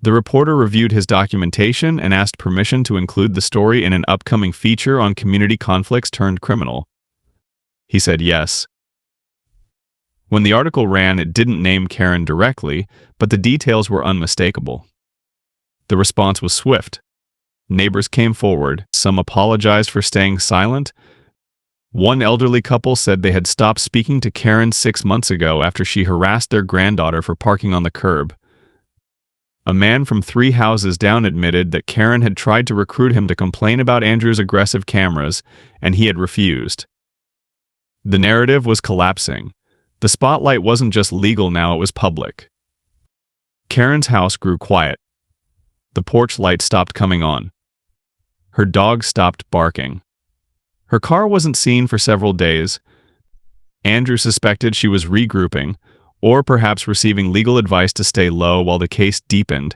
The reporter reviewed his documentation and asked permission to include the story in an upcoming feature on community conflicts turned criminal. He said yes. When the article ran, it didn't name Karen directly, but the details were unmistakable. The response was swift. Neighbors came forward. Some apologized for staying silent. One elderly couple said they had stopped speaking to Karen 6 months ago after she harassed their granddaughter for parking on the curb. A man from 3 houses down admitted that Karen had tried to recruit him to complain about Andrew's aggressive cameras, and he had refused. The narrative was collapsing. The spotlight wasn't just legal now, it was public. Karen's house grew quiet. The porch light stopped coming on. Her dog stopped barking. Her car wasn't seen for several days. Andrew suspected she was regrouping, or perhaps receiving legal advice to stay low while the case deepened.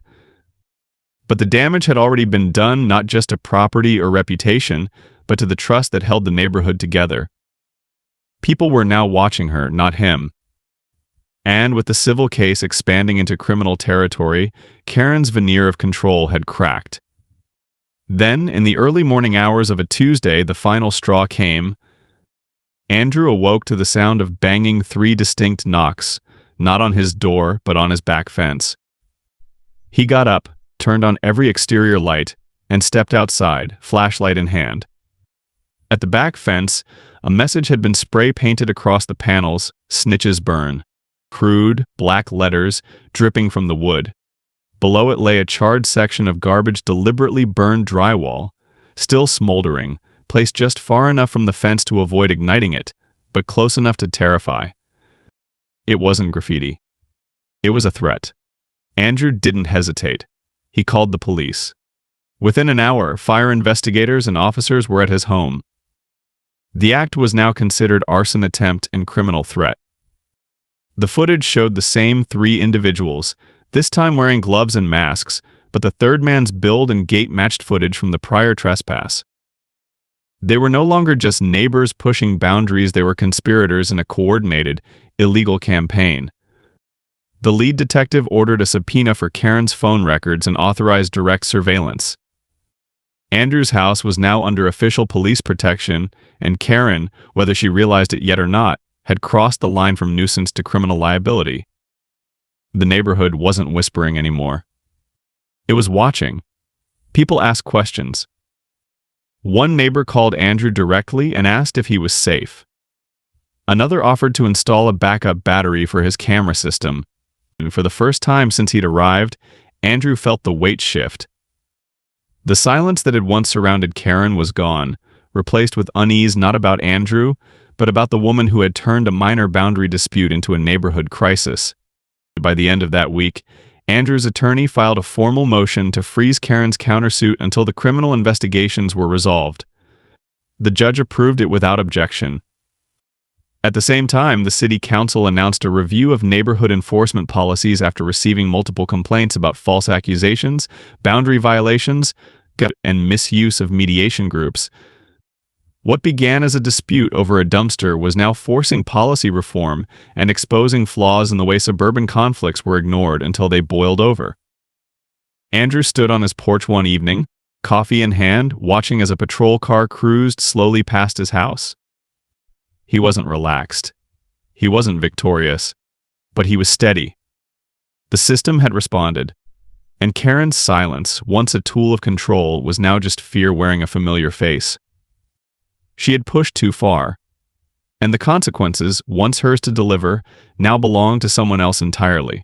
But the damage had already been done, not just to property or reputation, but to the trust that held the neighborhood together. People were now watching her, not him. And with the civil case expanding into criminal territory, Karen's veneer of control had cracked. Then, in the early morning hours of a Tuesday, the final straw came. Andrew awoke to the sound of banging 3 distinct knocks, not on his door, but on his back fence. He got up, turned on every exterior light, and stepped outside, flashlight in hand. At the back fence, a message had been spray-painted across the panels: "Snitches burn." Crude, black letters dripping from the wood. Below it lay a charred section of garbage deliberately burned drywall, still smoldering, placed just far enough from the fence to avoid igniting it, but close enough to terrify. It wasn't graffiti. It was a threat. Andrew didn't hesitate. He called the police. Within an hour, fire investigators and officers were at his home. The act was now considered arson attempt and criminal threat. The footage showed the same 3 individuals, this time wearing gloves and masks, but the third man's build and gait matched footage from the prior trespass. They were no longer just neighbors pushing boundaries, they were conspirators in a coordinated, illegal campaign. The lead detective ordered a subpoena for Karen's phone records and authorized direct surveillance. Andrew's house was now under official police protection, and Karen, whether she realized it yet or not, had crossed the line from nuisance to criminal liability. The neighborhood wasn't whispering anymore. It was watching. People asked questions. One neighbor called Andrew directly and asked if he was safe. Another offered to install a backup battery for his camera system. And for the first time since he'd arrived, Andrew felt the weight shift. The silence that had once surrounded Karen was gone, replaced with unease not about Andrew, but about the woman who had turned a minor boundary dispute into a neighborhood crisis. By the end of that week, Andrew's attorney filed a formal motion to freeze Karen's countersuit until the criminal investigations were resolved. The judge approved it without objection. At the same time, the city council announced a review of neighborhood enforcement policies after receiving multiple complaints about false accusations, boundary violations, and misuse of mediation groups. What began as a dispute over a dumpster was now forcing policy reform and exposing flaws in the way suburban conflicts were ignored until they boiled over. Andrew stood on his porch one evening, coffee in hand, watching as a patrol car cruised slowly past his house. He wasn't relaxed. He wasn't victorious. But he was steady. The system had responded. And Karen's silence, once a tool of control, was now just fear wearing a familiar face. She had pushed too far. And the consequences, once hers to deliver, now belonged to someone else entirely.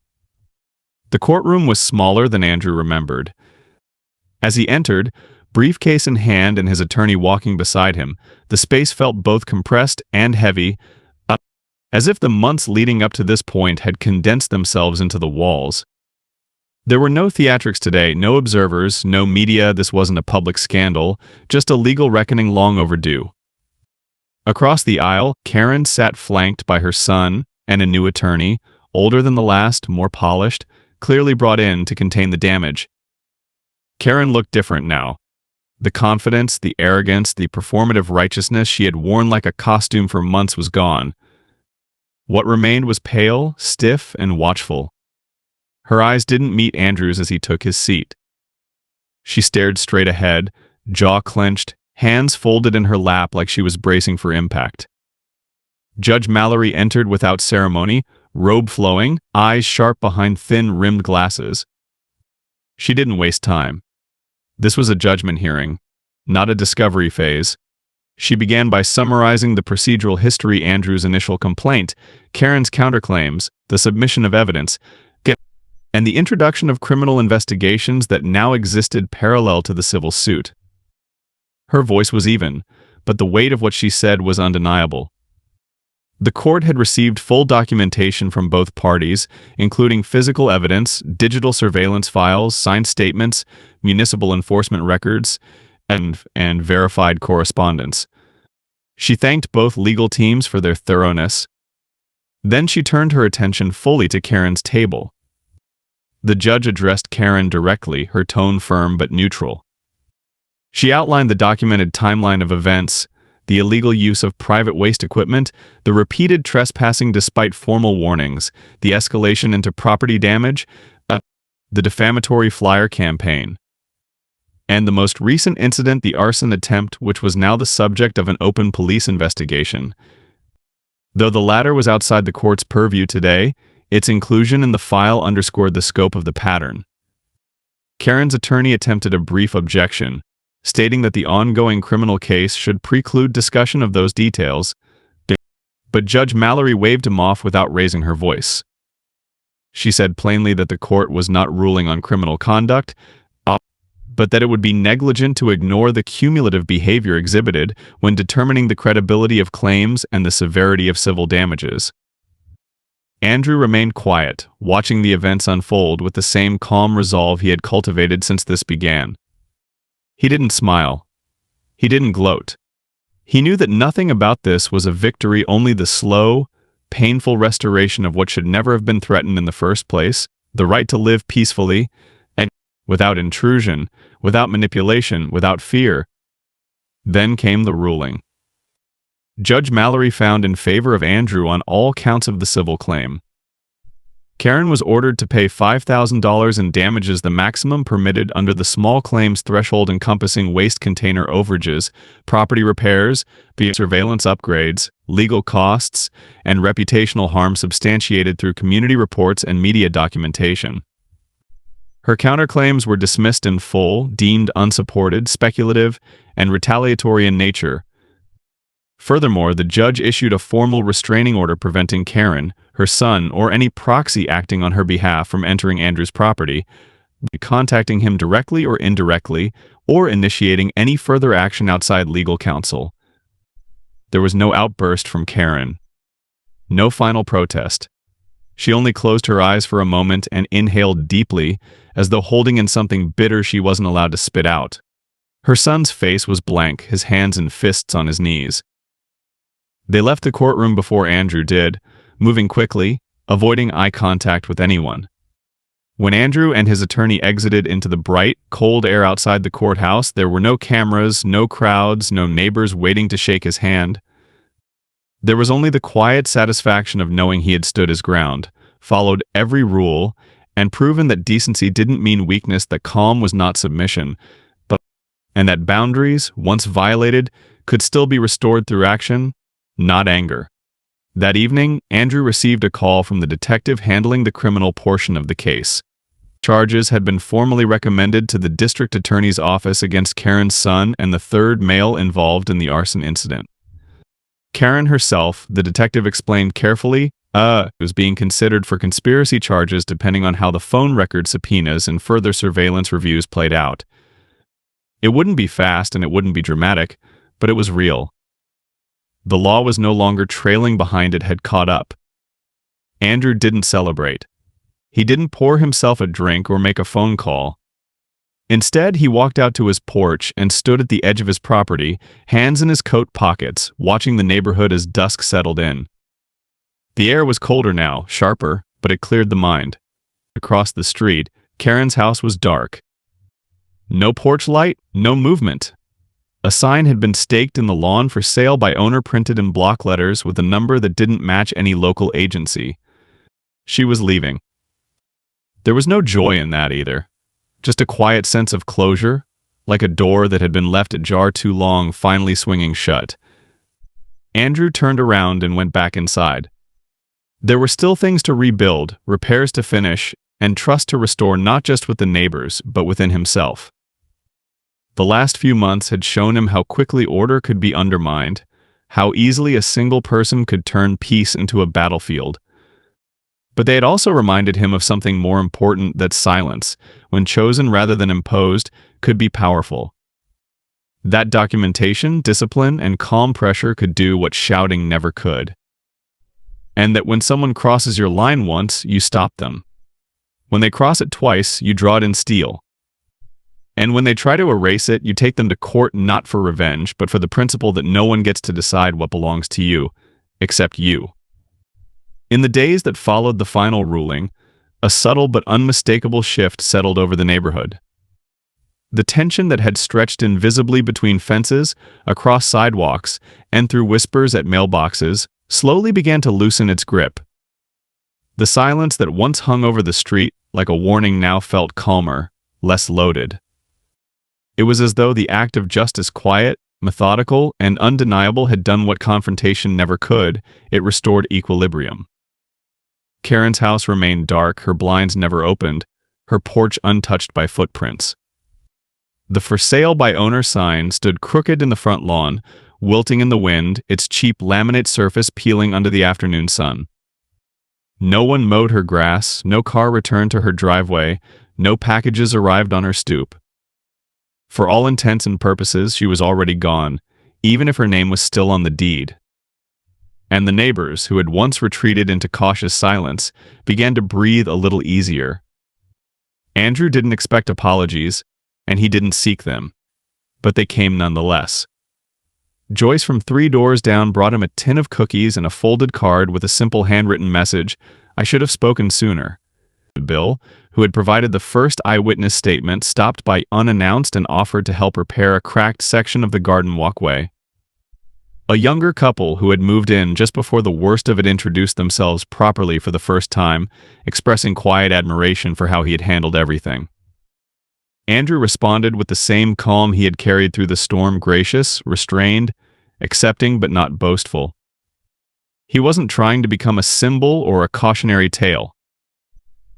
The courtroom was smaller than Andrew remembered. As he entered, briefcase in hand and his attorney walking beside him, the space felt both compressed and heavy, as if the months leading up to this point had condensed themselves into the walls. There were no theatrics today, no observers, no media. This wasn't a public scandal, just a legal reckoning long overdue. Across the aisle, Karen sat flanked by her son and a new attorney, older than the last, more polished, clearly brought in to contain the damage. Karen looked different now. The confidence, the arrogance, the performative righteousness she had worn like a costume for months was gone. What remained was pale, stiff, and watchful. Her eyes didn't meet Andrew's as he took his seat. She stared straight ahead, jaw clenched, hands folded in her lap like she was bracing for impact. Judge Mallory entered without ceremony, robe flowing, eyes sharp behind thin-rimmed glasses. She didn't waste time. This was a judgment hearing, not a discovery phase. She began by summarizing the procedural history: Andrew's initial complaint, Karen's counterclaims, the submission of evidence, and the introduction of criminal investigations that now existed parallel to the civil suit. Her voice was even, but the weight of what she said was undeniable. The court had received full documentation from both parties, including physical evidence, digital surveillance files, signed statements, municipal enforcement records, and verified correspondence. She thanked both legal teams for their thoroughness. Then she turned her attention fully to Karen's table. The judge addressed Karen directly, her tone firm but neutral. She outlined the documented timeline of events, the illegal use of private waste equipment, the repeated trespassing despite formal warnings, the escalation into property damage, the defamatory flyer campaign, and the most recent incident, the arson attempt, which was now the subject of an open police investigation. Though the latter was outside the court's purview today, its inclusion in the file underscored the scope of the pattern. Karen's attorney attempted a brief objection, stating that the ongoing criminal case should preclude discussion of those details, but Judge Mallory waved him off without raising her voice. She said plainly that the court was not ruling on criminal conduct, but that it would be negligent to ignore the cumulative behavior exhibited when determining the credibility of claims and the severity of civil damages. Andrew remained quiet, watching the events unfold with the same calm resolve he had cultivated since this began. He didn't smile. He didn't gloat. He knew that nothing about this was a victory, only the slow, painful restoration of what should never have been threatened in the first place, the right to live peacefully, and without intrusion, without manipulation, without fear. Then came the ruling. Judge Mallory found in favor of Andrew on all counts of the civil claim. Karen was ordered to pay $5,000 in damages, the maximum permitted under the small claims threshold, encompassing waste container overages, property repairs, surveillance upgrades, legal costs, and reputational harm substantiated through community reports and media documentation. Her counterclaims were dismissed in full, deemed unsupported, speculative, and retaliatory in nature. Furthermore, the judge issued a formal restraining order preventing Karen, her son, or any proxy acting on her behalf from entering Andrew's property, contacting him directly or indirectly, or initiating any further action outside legal counsel. There was no outburst from Karen. No final protest. She only closed her eyes for a moment and inhaled deeply, as though holding in something bitter she wasn't allowed to spit out. Her son's face was blank, his hands in fists on his knees. They left the courtroom before Andrew did, moving quickly, avoiding eye contact with anyone. When Andrew and his attorney exited into the bright, cold air outside the courthouse, there were no cameras, no crowds, no neighbors waiting to shake his hand. There was only the quiet satisfaction of knowing he had stood his ground, followed every rule, and proven that decency didn't mean weakness, that calm was not submission, and that boundaries, once violated, could still be restored through action, not anger. That evening, Andrew received a call from the detective handling the criminal portion of the case. Charges had been formally recommended to the district attorney's office against Karen's son and the third male involved in the arson incident. Karen herself, the detective explained carefully, was being considered for conspiracy charges depending on how the phone record subpoenas and further surveillance reviews played out. It wouldn't be fast and it wouldn't be dramatic, but it was real. The law was no longer trailing behind, it had caught up. Andrew didn't celebrate. He didn't pour himself a drink or make a phone call. Instead, he walked out to his porch and stood at the edge of his property, hands in his coat pockets, watching the neighborhood as dusk settled in. The air was colder now, sharper, but it cleared the mind. Across the street, Karen's house was dark. No porch light, no movement. A sign had been staked in the lawn for sale by owner, printed in block letters with a number that didn't match any local agency. She was leaving. There was no joy in that either. Just a quiet sense of closure, like a door that had been left ajar too long finally swinging shut. Andrew turned around and went back inside. There were still things to rebuild, repairs to finish, and trust to restore, not just with the neighbors, but within himself. The last few months had shown him how quickly order could be undermined, how easily a single person could turn peace into a battlefield. But they had also reminded him of something more important, that silence, when chosen rather than imposed, could be powerful. That documentation, discipline, and calm pressure could do what shouting never could. and that when someone crosses your line once, you stop them. When they cross it twice, you draw it in steel. And when they try to erase it, you take them to court not for revenge, but for the principle that no one gets to decide what belongs to you, except you. In the days that followed the final ruling, a subtle but unmistakable shift settled over the neighborhood. The tension that had stretched invisibly between fences, across sidewalks, and through whispers at mailboxes slowly began to loosen its grip. The silence that once hung over the street like a warning now felt calmer, less loaded. It was as though the act of justice, quiet, methodical, and undeniable, had done what confrontation never could. It restored equilibrium. Karen's house remained dark, her blinds never opened, her porch untouched by footprints. The "For Sale by Owner" sign stood crooked in the front lawn, wilting in the wind, its cheap laminate surface peeling under the afternoon sun. No one mowed her grass, no car returned to her driveway, no packages arrived on her stoop. For all intents and purposes, she was already gone, even if her name was still on the deed. And the neighbors, who had once retreated into cautious silence, began to breathe a little easier. Andrew didn't expect apologies, and he didn't seek them, but they came nonetheless. Joyce from 3 doors down brought him a tin of cookies and a folded card with a simple handwritten message, "I should have spoken sooner." Bill, who had provided the first eyewitness statement, stopped by unannounced and offered to help repair a cracked section of the garden walkway. A younger couple who had moved in just before the worst of it introduced themselves properly for the first time, expressing quiet admiration for how he had handled everything. Andrew responded with the same calm he had carried through the storm, gracious, restrained, accepting but not boastful. He wasn't trying to become a symbol or a cautionary tale.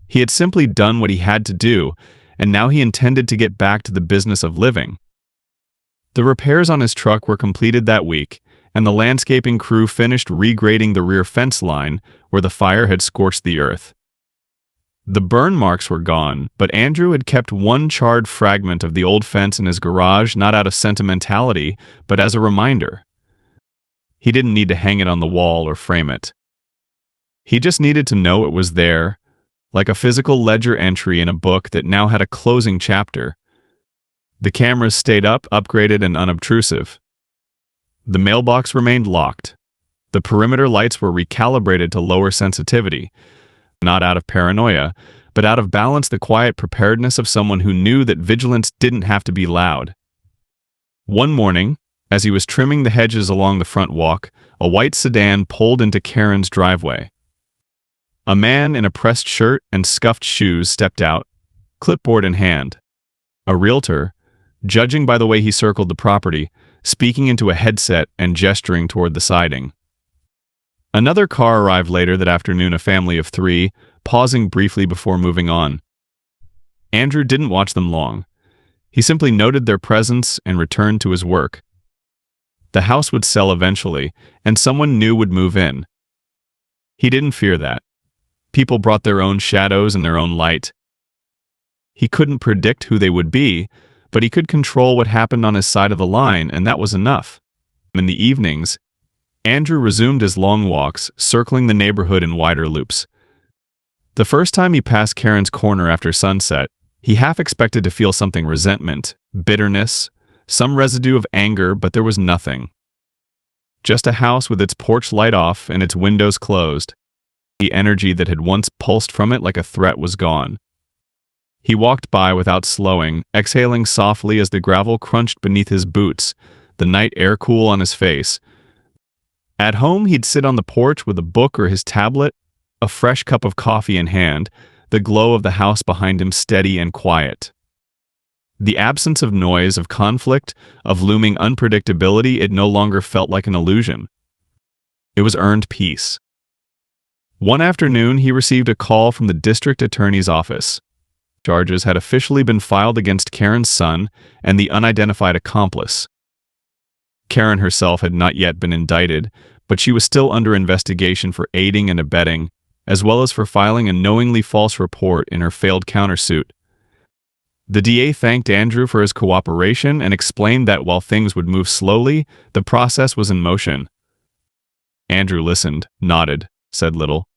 He had simply done what he had to do, and now he intended to get back to the business of living. The repairs on his truck were completed that week, and the landscaping crew finished regrading the rear fence line where the fire had scorched the earth. The burn marks were gone, but Andrew had kept one charred fragment of the old fence in his garage, not out of sentimentality, but as a reminder. He didn't need to hang it on the wall or frame it. He just needed to know it was there, like a physical ledger entry in a book that now had a closing chapter. The cameras stayed up, upgraded and unobtrusive. The mailbox remained locked. The perimeter lights were recalibrated to lower sensitivity, not out of paranoia, but out of balance, the quiet preparedness of someone who knew that vigilance didn't have to be loud. One morning, as he was trimming the hedges along the front walk, a white sedan pulled into Karen's driveway. A man in a pressed shirt and scuffed shoes stepped out, clipboard in hand. A realtor, judging by the way he circled the property, speaking into a headset and gesturing toward the siding. Another car arrived later that afternoon, a family of 3, pausing briefly before moving on. Andrew didn't watch them long. He simply noted their presence and returned to his work. The house would sell eventually, and someone new would move in. He didn't fear that. People brought their own shadows and their own light. He couldn't predict who they would be, but he could control what happened on his side of the line, and that was enough. In the evenings, Andrew resumed his long walks, circling the neighborhood in wider loops. The first time he passed Karen's corner after sunset, he half expected to feel something: resentment, bitterness, some residue of anger, but there was nothing. Just a house with its porch light off and its windows closed. The energy that had once pulsed from it like a threat was gone. He walked by without slowing, exhaling softly as the gravel crunched beneath his boots, the night air cool on his face. At home, he'd sit on the porch with a book or his tablet, a fresh cup of coffee in hand, the glow of the house behind him steady and quiet. The absence of noise, of conflict, of looming unpredictability, it no longer felt like an illusion. It was earned peace. One afternoon, he received a call from the district attorney's office. Charges had officially been filed against Karen's son and the unidentified accomplice. Karen herself had not yet been indicted, but she was still under investigation for aiding and abetting, as well as for filing a knowingly false report in her failed countersuit. The DA thanked Andrew for his cooperation and explained that while things would move slowly, the process was in motion. Andrew listened, nodded, said Little.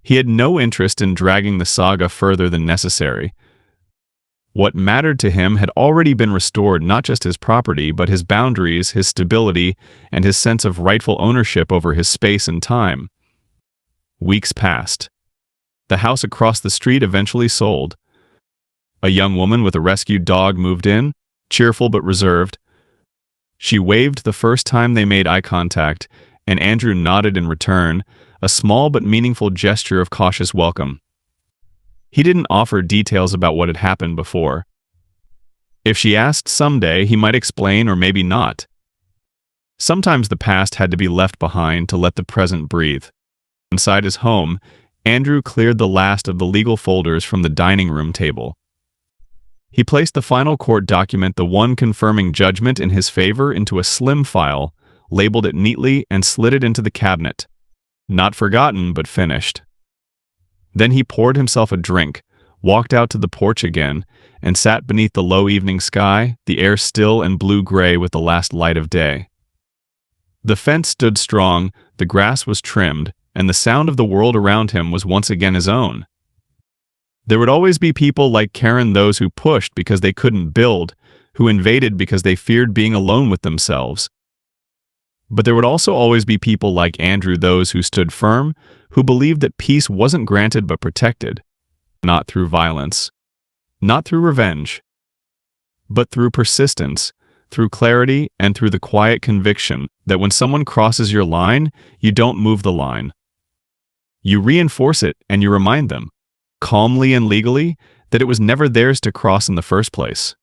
He had no interest in dragging the saga further than necessary. What mattered to him had already been restored, not just his property, but his boundaries, his stability, and his sense of rightful ownership over his space and time. Weeks passed. The house across the street eventually sold. A young woman with a rescued dog moved in, cheerful but reserved. She waved the first time they made eye contact, and Andrew nodded in return, a small but meaningful gesture of cautious welcome. He didn't offer details about what had happened before. If she asked someday, he might explain or maybe not. Sometimes the past had to be left behind to let the present breathe. Inside his home, Andrew cleared the last of the legal folders from the dining room table. He placed the final court document, the one confirming judgment in his favor, into a slim file, labeled it neatly, and slid it into the cabinet. Not forgotten, but finished. Then he poured himself a drink, walked out to the porch again, and sat beneath the low evening sky, the air still and blue-gray with the last light of day. The fence stood strong, the grass was trimmed, and the sound of the world around him was once again his own. There would always be people like Karen, those who pushed because they couldn't build, who invaded because they feared being alone with themselves. But there would also always be people like Andrew, those who stood firm, who believed that peace wasn't granted but protected, not through violence, not through revenge, but through persistence, through clarity, and through the quiet conviction that when someone crosses your line, you don't move the line. You reinforce it and you remind them, calmly and legally, that it was never theirs to cross in the first place.